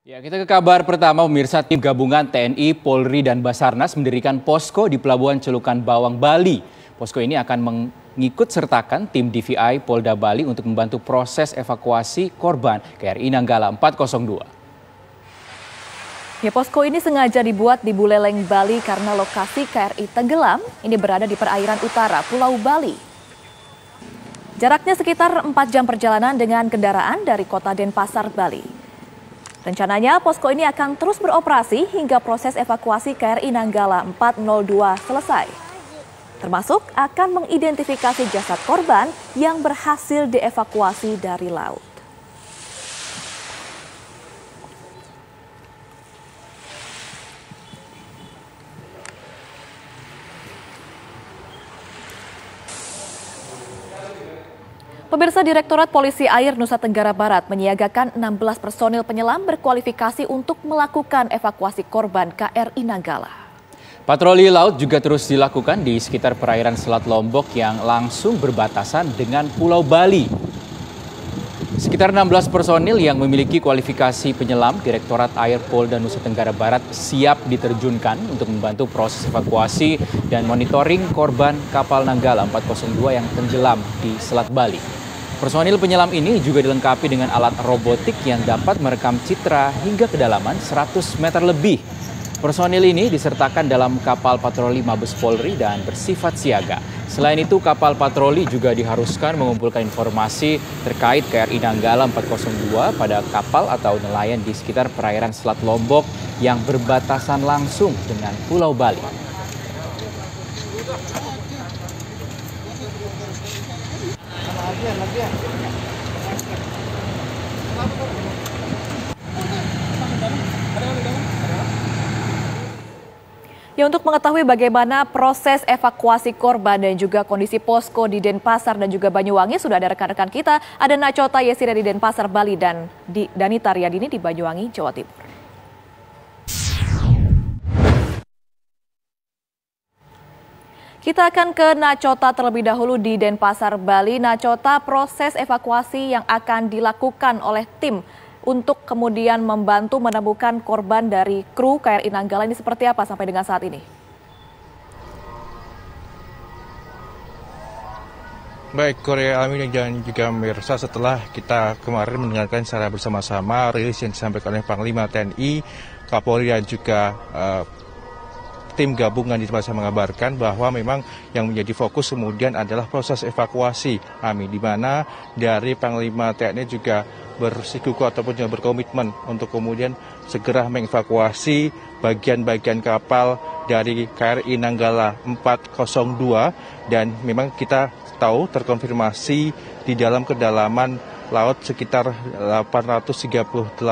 Ya, kita ke kabar pertama, pemirsa. Tim gabungan TNI, Polri, dan Basarnas mendirikan posko di Pelabuhan Celukan Bawang, Bali. Posko ini akan mengikut sertakan tim DVI Polda Bali untuk membantu proses evakuasi korban KRI Nanggala 402. Ya, posko ini sengaja dibuat di Buleleng, Bali karena lokasi KRI tenggelam ini berada di perairan utara Pulau Bali. Jaraknya sekitar 4 jam perjalanan dengan kendaraan dari kota Denpasar, Bali. Rencananya posko ini akan terus beroperasi hingga proses evakuasi KRI Nanggala 402 selesai. Termasuk akan mengidentifikasi jasad korban yang berhasil dievakuasi dari laut. Pemirsa, Direktorat Polisi Air Nusa Tenggara Barat menyiagakan 16 personil penyelam berkualifikasi untuk melakukan evakuasi korban KRI Nanggala. Patroli laut juga terus dilakukan di sekitar perairan Selat Lombok yang langsung berbatasan dengan Pulau Bali. Sekitar 16 personil yang memiliki kualifikasi penyelam Direktorat Air Polda Nusa Tenggara Barat siap diterjunkan untuk membantu proses evakuasi dan monitoring korban kapal Nanggala 402 yang tenggelam di Selat Bali. Personil penyelam ini juga dilengkapi dengan alat robotik yang dapat merekam citra hingga kedalaman 100 meter lebih. Personil ini disertakan dalam kapal patroli Mabes Polri dan bersifat siaga. Selain itu, kapal patroli juga diharuskan mengumpulkan informasi terkait KRI Nanggala 402 pada kapal atau nelayan di sekitar perairan Selat Lombok yang berbatasan langsung dengan Pulau Bali. Ya, untuk mengetahui bagaimana proses evakuasi korban dan juga kondisi posko di Denpasar dan juga Banyuwangi, sudah ada rekan-rekan kita. Ada Nachota Yesira di Denpasar, Bali, dan Danita Riyadini di Banyuwangi, Jawa Timur. Kita akan ke Nachota terlebih dahulu di Denpasar, Bali. Nachota, proses evakuasi yang akan dilakukan oleh tim untuk kemudian membantu menemukan korban dari kru KRI Nanggala ini seperti apa sampai dengan saat ini? Baik, Korea Amin dan juga Mirsa, setelah kita kemarin mendengarkan secara bersama-sama rilis yang disampaikan oleh Panglima TNI, Kapolri dan juga tim gabungan di tempat saya mengabarkan bahwa memang yang menjadi fokus kemudian adalah proses evakuasi, Ami, di mana dari Panglima TNI juga bersikukuh ataupun juga berkomitmen untuk kemudian segera mengevakuasi bagian-bagian kapal dari KRI Nanggala 402, dan memang kita tahu terkonfirmasi di dalam kedalaman laut sekitar 838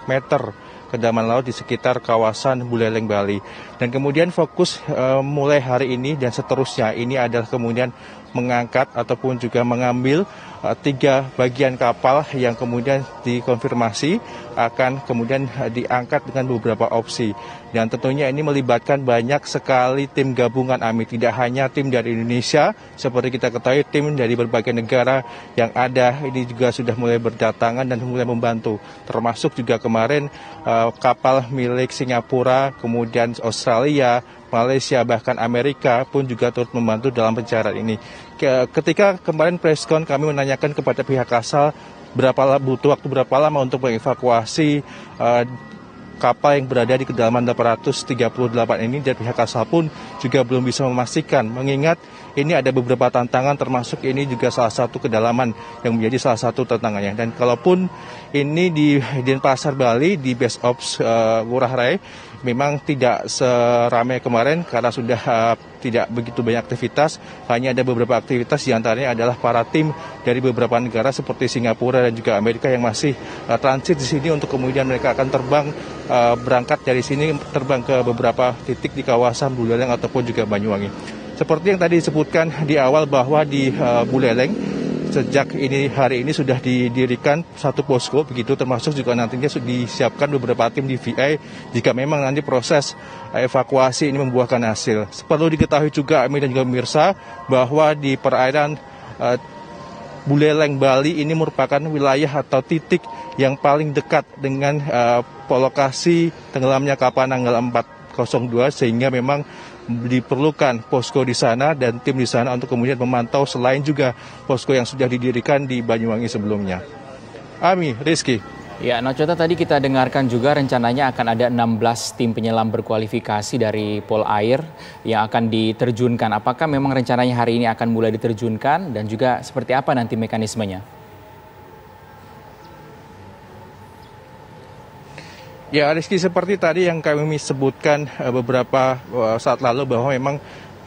meter kedalaman laut di sekitar kawasan Buleleng, Bali. Dan kemudian fokus mulai hari ini dan seterusnya ini adalah kemudian mengangkat ataupun juga mengambil 3 bagian kapal yang kemudian dikonfirmasi akan kemudian diangkat dengan beberapa opsi. Dan tentunya ini melibatkan banyak sekali tim gabungan, Ami. Tidak hanya tim dari Indonesia, seperti kita ketahui tim dari berbagai negara yang ada ini juga sudah mulai berdatangan dan mulai membantu. Termasuk juga kemarin kapal milik Singapura, kemudian Australia, Malaysia, bahkan Amerika pun juga turut membantu dalam pencarian ini. Ketika kemarin preskon kami menanyakan kepada pihak asal butuh waktu berapa lama untuk mengevakuasi kapal yang berada di kedalaman 838 ini, dan pihak asal pun juga belum bisa memastikan, mengingat ini ada beberapa tantangan, termasuk ini juga salah satu kedalaman yang menjadi salah satu tantangannya. Dan kalaupun ini di Denpasar, Bali, di Base Ops Ngurah Rai, memang tidak seramai kemarin karena sudah tidak begitu banyak aktivitas. Hanya ada beberapa aktivitas, diantaranya adalah para tim dari beberapa negara seperti Singapura dan juga Amerika yang masih transit di sini untuk kemudian mereka akan terbang berangkat dari sini, terbang ke beberapa titik di kawasan Buleleng ataupun juga Banyuwangi. Seperti yang tadi disebutkan di awal bahwa di Buleleng sejak hari ini sudah didirikan satu posko begitu, termasuk juga nantinya sudah disiapkan beberapa tim DVI jika memang nanti proses evakuasi ini membuahkan hasil. Perlu diketahui juga, Ami dan juga pemirsa, bahwa di perairan Buleleng, Bali ini merupakan wilayah atau titik yang paling dekat dengan lokasi tenggelamnya kapal Nanggala 402, sehingga memang diperlukan posko di sana dan tim di sana untuk kemudian memantau selain juga posko yang sudah didirikan di Banyuwangi sebelumnya. Ami, Rizky. Ya, Nacota, tadi kita dengarkan juga rencananya akan ada 16 tim penyelam berkualifikasi dari Polair yang akan diterjunkan. Apakah memang rencananya hari ini akan mulai diterjunkan dan juga seperti apa nanti mekanismenya? Ya, Rizky, seperti tadi yang kami sebutkan beberapa saat lalu bahwa memang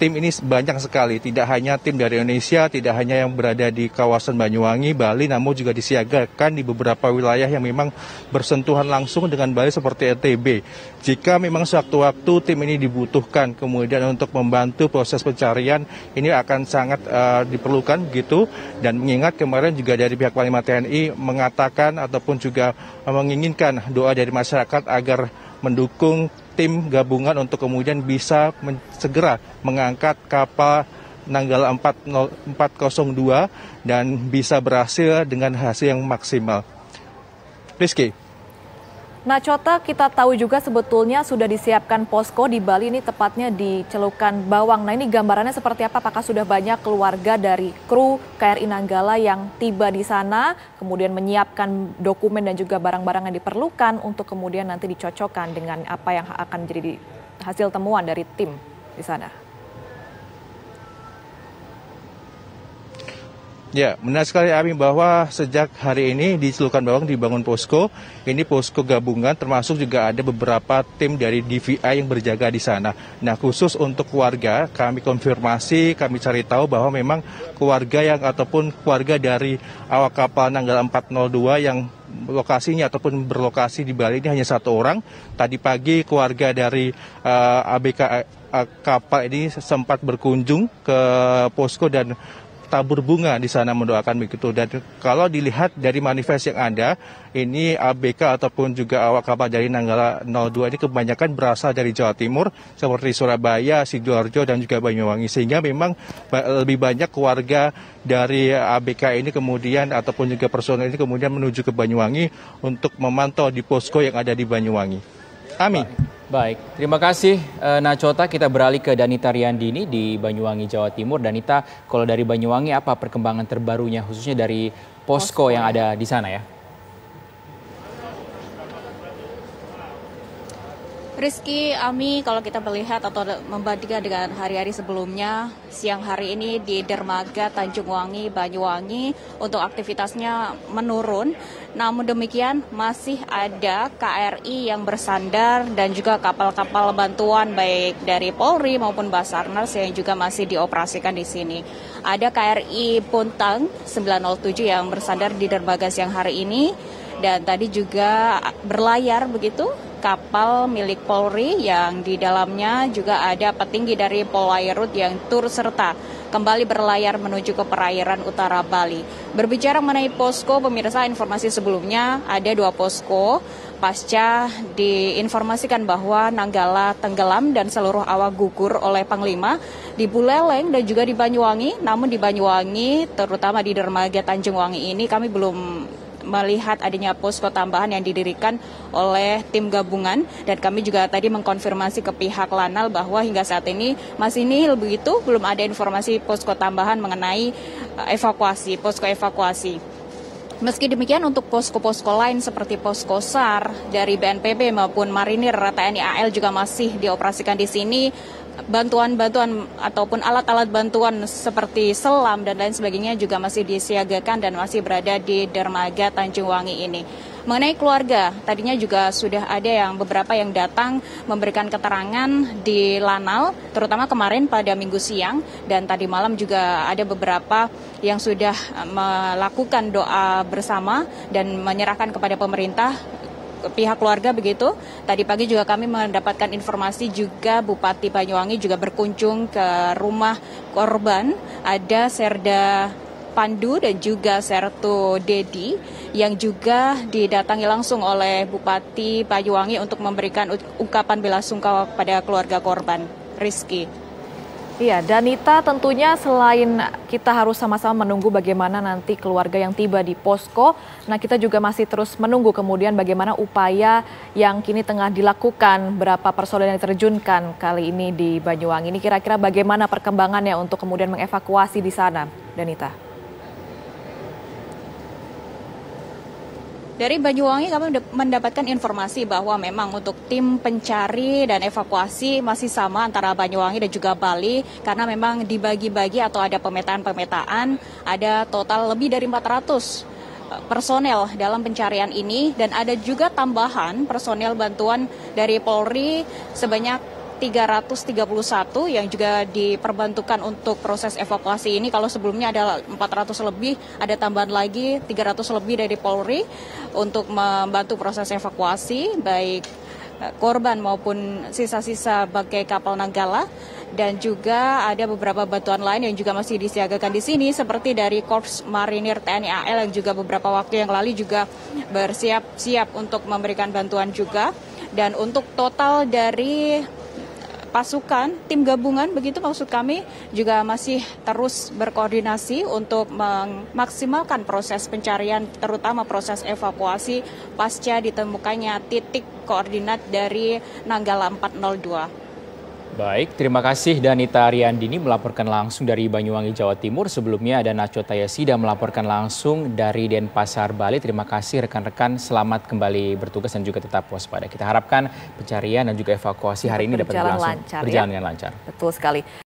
tim ini banyak sekali, tidak hanya tim dari Indonesia, tidak hanya yang berada di kawasan Banyuwangi, Bali, namun juga disiagakan di beberapa wilayah yang memang bersentuhan langsung dengan Bali seperti NTB. Jika memang sewaktu-waktu tim ini dibutuhkan kemudian untuk membantu proses pencarian, ini akan sangat diperlukan begitu. Dan mengingat kemarin juga dari pihak Panglima TNI mengatakan ataupun juga menginginkan doa dari masyarakat agar mendukung tim gabungan untuk kemudian bisa segera mengangkat kapal Nanggala 402 dan bisa berhasil dengan hasil yang maksimal. Rizky. Nacota, kita tahu juga sebetulnya sudah disiapkan posko di Bali, ini tepatnya di Celukan Bawang. Nah, ini gambarannya seperti apa? Apakah sudah banyak keluarga dari kru KRI Nanggala yang tiba di sana, kemudian menyiapkan dokumen dan juga barang-barang yang diperlukan untuk kemudian nanti dicocokkan dengan apa yang akan jadi hasil temuan dari tim di sana? Ya, benar sekali Ami bahwa sejak hari ini di Celukan Bawang dibangun posko. Ini posko gabungan termasuk juga ada beberapa tim dari DVI yang berjaga di sana. Nah, khusus untuk keluarga kami konfirmasi, kami cari tahu bahwa memang keluarga yang ataupun keluarga dari awak kapal Nanggala 402 yang lokasinya ataupun berlokasi di Bali ini hanya satu orang. Tadi pagi keluarga dari ABK kapal ini sempat berkunjung ke posko dan tabur bunga di sana mendoakan begitu. Dan kalau dilihat dari manifest yang ada, ini ABK ataupun juga awak kapal dari Nanggala 02 ini kebanyakan berasal dari Jawa Timur seperti Surabaya, Sidoarjo dan juga Banyuwangi, sehingga memang lebih banyak keluarga dari ABK ini kemudian ataupun juga personel ini kemudian menuju ke Banyuwangi untuk memantau di posko yang ada di Banyuwangi. Ami. Baik, terima kasih Nacota. Kita beralih ke Danita Riyandini di Banyuwangi, Jawa Timur. Danita, kalau dari Banyuwangi apa perkembangan terbarunya khususnya dari posko yang ada di sana ya? Rizky, Ami, kalau kita melihat atau membandingkan dengan hari-hari sebelumnya, siang hari ini di Dermaga Tanjung Wangi, Banyuwangi untuk aktivitasnya menurun. Namun demikian masih ada KRI yang bersandar dan juga kapal-kapal bantuan baik dari Polri maupun Basarnas yang juga masih dioperasikan di sini. Ada KRI Puntang 907 yang bersandar di dermaga siang hari ini dan tadi juga berlayar begitu kapal milik Polri yang di dalamnya juga ada petinggi dari Polairut yang turut serta kembali berlayar menuju ke perairan utara Bali. Berbicara mengenai posko, pemirsa, informasi sebelumnya ada 2 posko pasca diinformasikan bahwa Nanggala tenggelam dan seluruh awak gugur oleh Panglima di Buleleng dan juga di Banyuwangi. Namun di Banyuwangi, terutama di dermaga Tanjung Wangi ini kami belum melihat adanya posko tambahan yang didirikan oleh tim gabungan dan kami juga tadi mengkonfirmasi ke pihak Lanal bahwa hingga saat ini masih nihil begitu, belum ada informasi posko tambahan mengenai posko evakuasi. Meski demikian untuk posko-posko lain seperti posko SAR dari BNPB maupun Marinir TNI AL juga masih dioperasikan di sini. Bantuan-bantuan ataupun alat-alat bantuan seperti selam dan lain sebagainya juga masih disiagakan dan masih berada di dermaga Tanjung Wangi ini. Mengenai keluarga, tadinya juga sudah ada yang beberapa yang datang memberikan keterangan di Lanal, terutama kemarin pada Minggu siang dan tadi malam juga ada beberapa yang sudah melakukan doa bersama dan menyerahkan kepada pemerintah pihak keluarga begitu. Tadi pagi juga kami mendapatkan informasi juga Bupati Banyuwangi juga berkunjung ke rumah korban. Ada Serda Pandu dan juga Sertu Dedi yang juga didatangi langsung oleh Bupati Banyuwangi untuk memberikan ungkapan bela sungkawa kepada keluarga korban. Rizky. Iya, Danita, tentunya selain kita harus sama-sama menunggu bagaimana nanti keluarga yang tiba di posko, nah kita juga masih terus menunggu kemudian bagaimana upaya yang kini tengah dilakukan, berapa personel yang diterjunkan kali ini di Banyuwangi. Ini kira-kira bagaimana perkembangannya untuk kemudian mengevakuasi di sana, Danita? Dari Banyuwangi kami mendapatkan informasi bahwa memang untuk tim pencari dan evakuasi masih sama antara Banyuwangi dan juga Bali karena memang dibagi-bagi atau ada pemetaan-pemetaan, ada total lebih dari 400 personel dalam pencarian ini dan ada juga tambahan personel bantuan dari Polri sebanyak 331 yang juga diperbantukan untuk proses evakuasi ini. Kalau sebelumnya ada 400 lebih, ada tambahan lagi 300 lebih dari Polri untuk membantu proses evakuasi baik korban maupun sisa-sisa bangkai kapal Nanggala. Dan juga ada beberapa bantuan lain yang juga masih disiagakan di sini seperti dari Korps Marinir TNI AL yang juga beberapa waktu yang lalu juga bersiap-siap untuk memberikan bantuan juga. Dan untuk total dari pasukan, tim gabungan begitu maksud kami juga masih terus berkoordinasi untuk memaksimalkan proses pencarian terutama proses evakuasi pasca ditemukannya titik koordinat dari Nanggala 402. Baik, terima kasih Danita Ariandini melaporkan langsung dari Banyuwangi, Jawa Timur. Sebelumnya ada Nacho Tayasida melaporkan langsung dari Denpasar, Bali. Terima kasih rekan-rekan, selamat kembali bertugas dan juga tetap waspada. Kita harapkan pencarian dan juga evakuasi hari ini dapat berlangsung berjalan dengan lancar. Betul sekali.